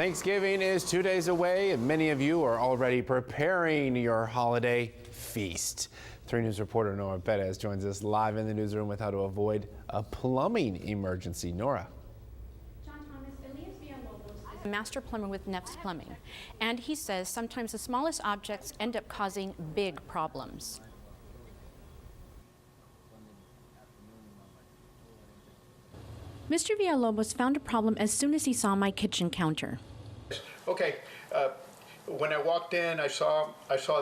Thanksgiving is 2 days away, and many of you are already preparing your holiday feast. 3 News reporter Nora Perez joins us live in the newsroom with how to avoid a plumbing emergency. Nora. A master plumber with Neff's Plumbing, and he says sometimes the smallest objects end up causing big problems. Mr. Villalobos found a problem as soon as he saw my kitchen counter. Okay, when I walked in, I saw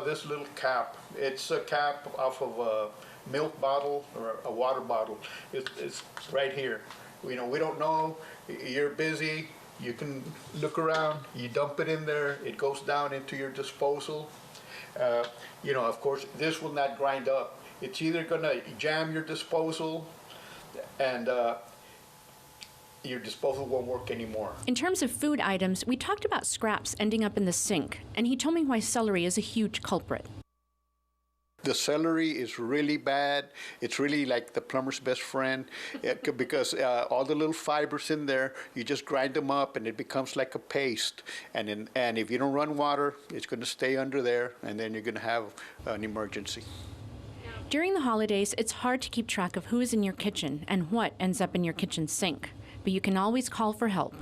this little cap. It's a cap off of a milk bottle or a water bottle. It's right here. We don't know. You're busy. You can look around. You dump it in there. It goes down into your disposal. Of course, this will not grind up. It's either gonna jam your disposal, and your disposal won't work anymore. In terms of food items, we talked about scraps ending up in the sink, and he told me why celery is a huge culprit. The celery is really bad. It's really like the plumber's best friend because all the little fibers in there, you just grind them up and it becomes like a paste. And if you don't run water, it's going to stay under there, and then you're going to have an emergency. During the holidays, it's hard to keep track of who is in your kitchen and what ends up in your kitchen sink, but you can always call for help.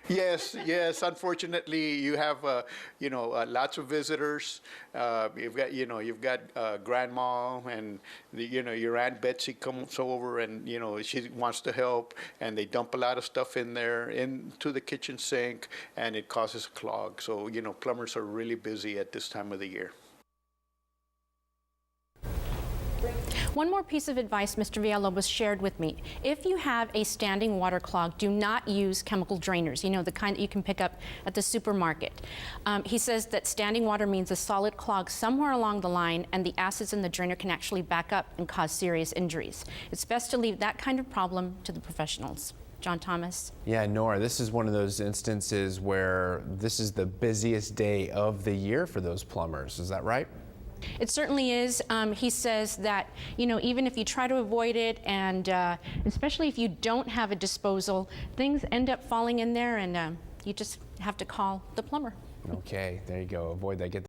Yes. Unfortunately, you have lots of visitors. You've got grandma and your Aunt Betsy comes over and she wants to help, and they dump a lot of stuff in there into the kitchen sink, and it causes a clog. So plumbers are really busy at this time of the year. One more piece of advice Mr. Villalobos shared with me. If you have a standing water clog, do not use chemical drainers, the kind that you can pick up at the supermarket. He says that standing water means a solid clog somewhere along the line, and the acids in the drainer can actually back up and cause serious injuries. It's best to leave that kind of problem to the professionals. John Thomas. Yeah, Nora, this is one of those instances where this is the busiest day of the year for those plumbers. Is that right? It certainly is. He says that, even if you try to avoid it, and especially if you don't have a disposal, things end up falling in there, and you just have to call the plumber. Okay, there you go. Avoid that. Get